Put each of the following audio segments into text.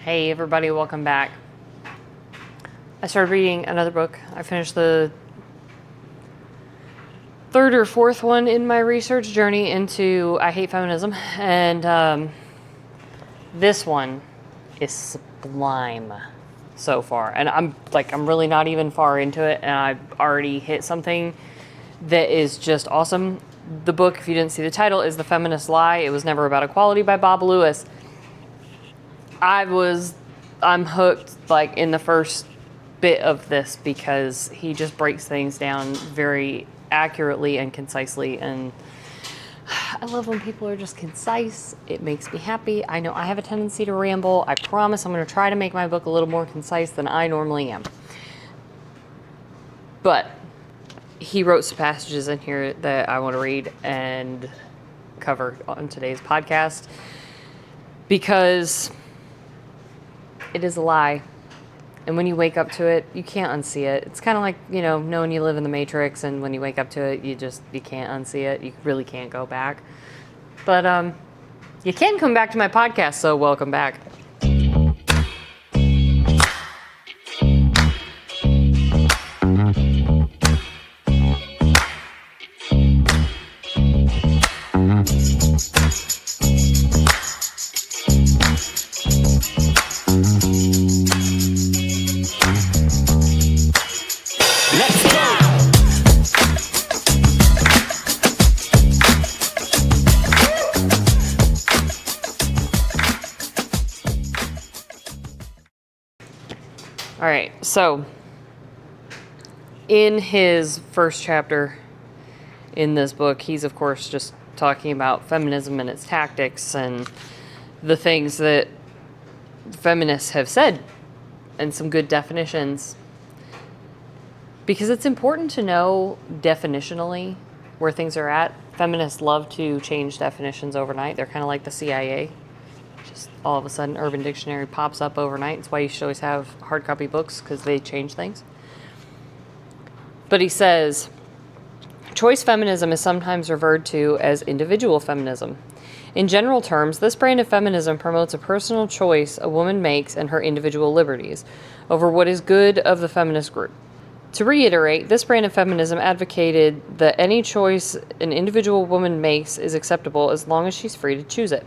Hey everybody, welcome back. I started reading another book. I finished the third or fourth one in my research journey into I Hate Feminism, and this one is sublime so far. And I'm really not even far into it, and I've already hit something that is just awesome. The book, if you didn't see the title, is The Feminist Lie. It Was Never About Equality by Bob Lewis. I'm hooked in the first bit of this because he just breaks things down very accurately and concisely, and I love when people are just concise. It makes me happy. I know I have a tendency to ramble. I promise I'm going to try to make my book a little more concise than I normally am. But he wrote some passages in here that I want to read and cover on today's podcast because it is a lie. And when you wake up to it, you can't unsee it. It's kind of like, knowing you live in the Matrix, and when you wake up to it, you can't unsee it. You really can't go back. But you can come back to my podcast, so welcome back. All right, so in his first chapter in this book, he's of course just talking about feminism and its tactics and the things that feminists have said and some good definitions. Because it's important to know definitionally where things are at. Feminists love to change definitions overnight. They're kind of like the CIA. Just all of a sudden, Urban Dictionary pops up overnight. It's why you should always have hard copy books, because they change things. But he says, choice feminism is sometimes referred to as individual feminism. In general terms, this brand of feminism promotes a personal choice a woman makes in her individual liberties over what is good of the feminist group. To reiterate, this brand of feminism advocated that any choice an individual woman makes is acceptable as long as she's free to choose it.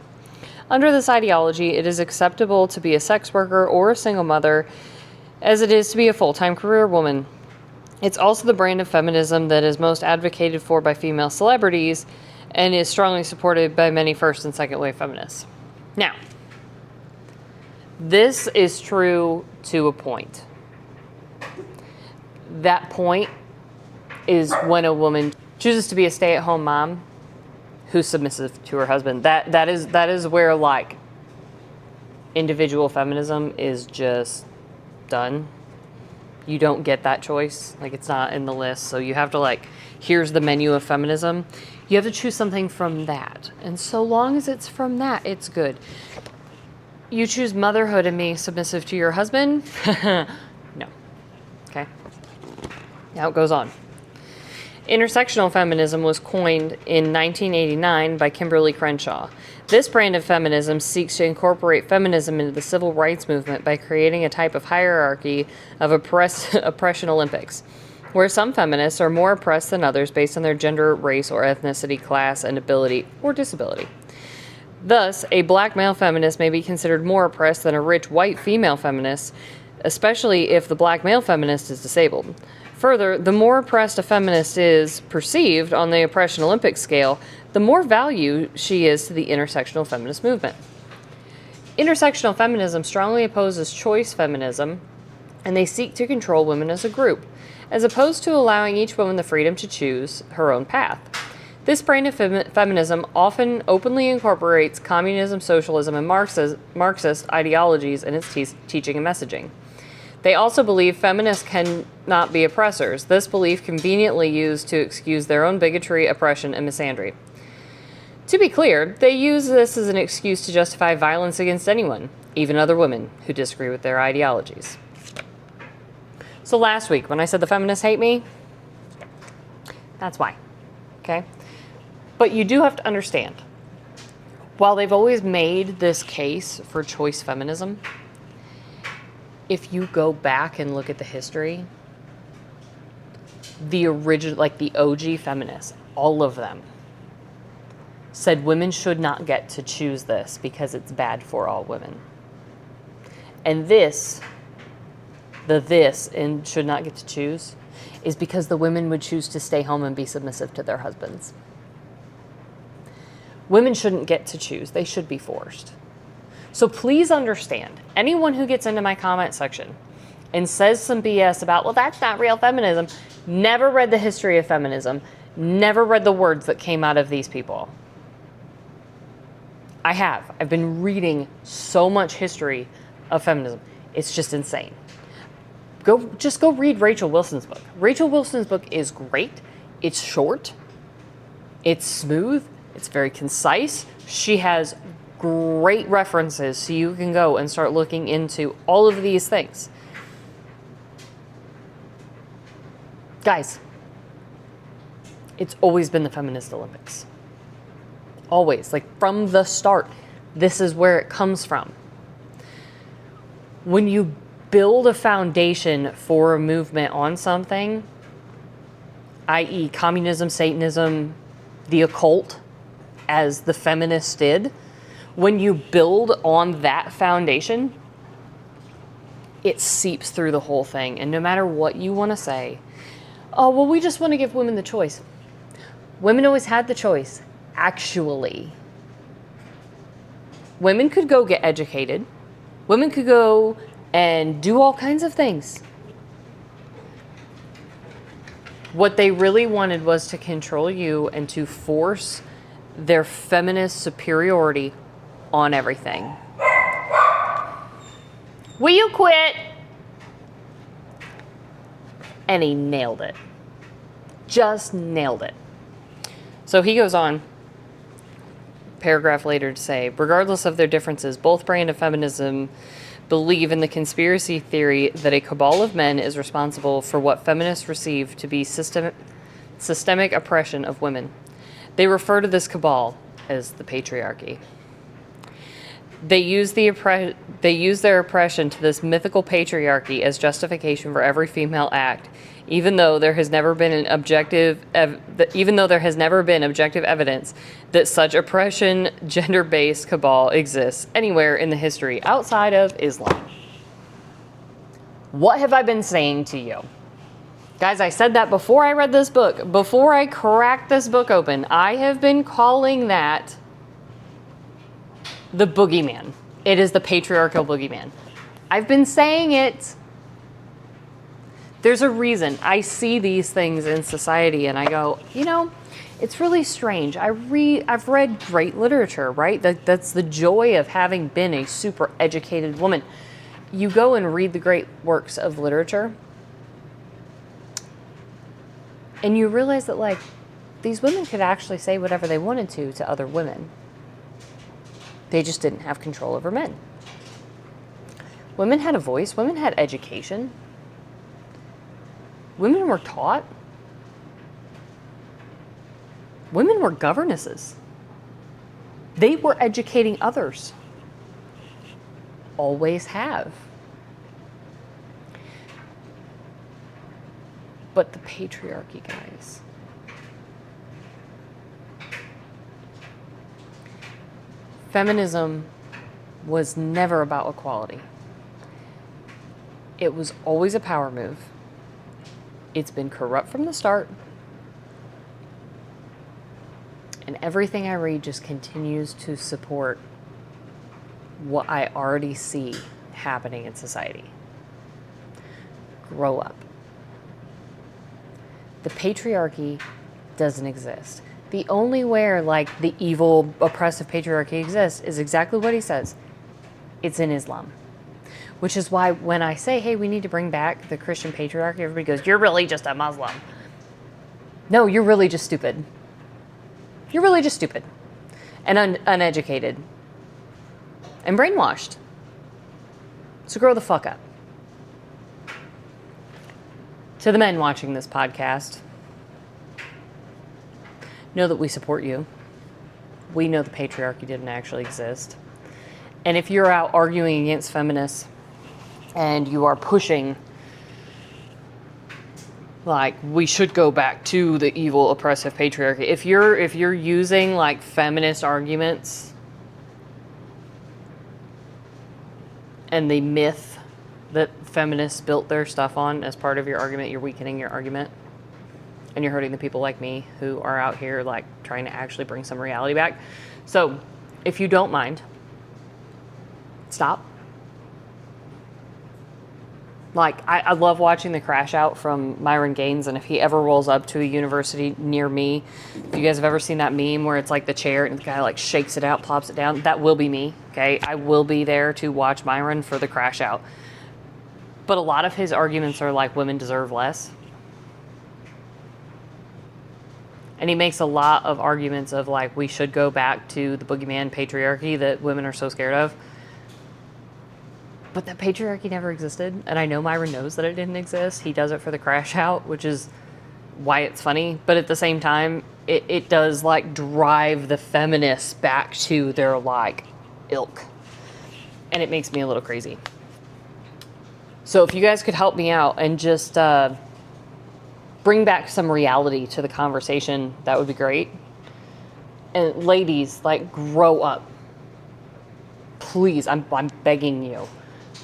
Under this ideology, it is acceptable to be a sex worker or a single mother as it is to be a full-time career woman. It's also the brand of feminism that is most advocated for by female celebrities and is strongly supported by many first and second wave feminists. Now, this is true to a point. That point is when a woman chooses to be a stay-at-home mom who's submissive to her husband. That is where individual feminism is just done. You don't get that choice. It's not in the list. So you have to here's the menu of feminism. You have to choose something from that. And so long as it's from that, it's good. You choose motherhood and being submissive to your husband? No. Okay. Now it goes on. Intersectional feminism was coined in 1989 by Kimberly Crenshaw. This brand of feminism seeks to incorporate feminism into the civil rights movement by creating a type of hierarchy of oppression Olympics, where some feminists are more oppressed than others based on their gender, race, or ethnicity, class, and ability or disability. Thus, a black male feminist may be considered more oppressed than a rich white female feminist, especially if the black male feminist is disabled. Further, the more oppressed a feminist is perceived on the oppression Olympic scale, the more value she is to the intersectional feminist movement. Intersectional feminism strongly opposes choice feminism, and they seek to control women as a group, as opposed to allowing each woman the freedom to choose her own path. This brand of feminism often openly incorporates communism, socialism, and Marxist ideologies in its teaching and messaging. They also believe feminists cannot be oppressors. This belief conveniently used to excuse their own bigotry, oppression, and misandry. To be clear, they use this as an excuse to justify violence against anyone, even other women, who disagree with their ideologies. So last week, when I said the feminists hate me, that's why. Okay? But you do have to understand, while they've always made this case for choice feminism, if you go back and look at the history, the original, like the OG feminists, all of them said women should not get to choose this because it's bad for all women. And this and should not get to choose is because the women would choose to stay home and be submissive to their husbands. Women shouldn't get to choose. They should be forced. So please understand, anyone who gets into my comment section and says some BS about, well, that's not real feminism, never read the history of feminism, never read the words that came out of these people. I have. I've been reading so much history of feminism. It's just insane. Just go read Rachel Wilson's book. Rachel Wilson's book is great. It's short. It's smooth. It's very concise. She has great references, so you can go and start looking into all of these things. Guys, it's always been the feminist Olympics. Always. Like, from the start, this is where it comes from. When you build a foundation for a movement on something, i.e. communism, Satanism, the occult, as the feminists did, when you build on that foundation, it seeps through the whole thing. And no matter what you want to say, oh, well, we just want to give women the choice. Women always had the choice, actually. Women could go get educated. Women could go and do all kinds of things. What they really wanted was to control you and to force their feminist superiority on everything. Will you quit? And he nailed it. Just nailed it. So he goes on, paragraph later, to say, regardless of their differences, both brand of feminism believe in the conspiracy theory that a cabal of men is responsible for what feminists receive to be systemic oppression of women. They refer to this cabal as the patriarchy. They use their oppression to this mythical patriarchy as justification for every female act, even though there has never been objective evidence that such oppression, gender-based cabal exists anywhere in the history outside of Islam. What have I been saying to you? Guys, I said that before I read this book, before I cracked this book open. I have been calling that the boogeyman. It is the patriarchal boogeyman. I've been saying it. There's a reason I see these things in society and I go, you know, it's really strange. I've read great literature, right? That's the joy of having been a super educated woman. You go and read the great works of literature and you realize that, like, these women could actually say whatever they wanted to other women. They just didn't have control over men. Women had a voice. Women had education. Women were taught. Women were governesses. They were educating others. Always have. But the patriarchy, guys. Feminism was never about equality. It was always a power move. It's been corrupt from the start. And everything I read just continues to support what I already see happening in society. Grow up. The patriarchy doesn't exist. The only where, like, the evil, oppressive patriarchy exists is exactly what he says. It's in Islam. Which is why when I say, hey, we need to bring back the Christian patriarchy, everybody goes, you're really just a Muslim. No, you're really just stupid. You're really just stupid. And uneducated. And brainwashed. So grow the fuck up. To the men watching this podcast, know that we support you. We know the patriarchy didn't actually exist. And if you're out arguing against feminists, and you are pushing, like, we should go back to the evil, oppressive patriarchy. If you're using like feminist arguments and the myth that feminists built their stuff on as part of your argument, you're weakening your argument. And you're hurting the people like me who are out here like trying to actually bring some reality back. So if you don't mind, stop. Like, I love watching the crash out from Myron Gaines, and if he ever rolls up to a university near me, if you guys have ever seen that meme where it's like the chair and the guy like shakes it out, plops it down, that will be me, okay? I will be there to watch Myron for the crash out. But a lot of his arguments are like women deserve less. And he makes a lot of arguments of like we should go back to the boogeyman patriarchy that women are so scared of. But that patriarchy never existed. And I know Myron knows that it didn't exist. He does it for the crash out, which is why it's funny. But at the same time, it does like drive the feminists back to their like ilk. And it makes me a little crazy. So if you guys could help me out and just bring back some reality to the conversation, that would be great. And ladies, like, grow up. Please, I'm begging you.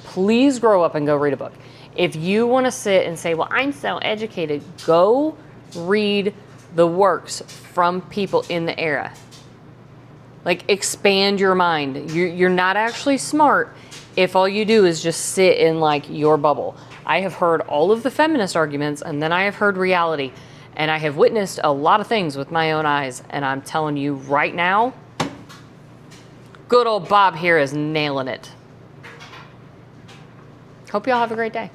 Please grow up and go read a book. If you want to sit and say, well, I'm so educated, go read the works from people in the era. Like, expand your mind. You're not actually smart if all you do is just sit in, like, your bubble. I have heard all of the feminist arguments, and then I have heard reality. And I have witnessed a lot of things with my own eyes. And I'm telling you right now, good old Bob here is nailing it. Hope y'all have a great day.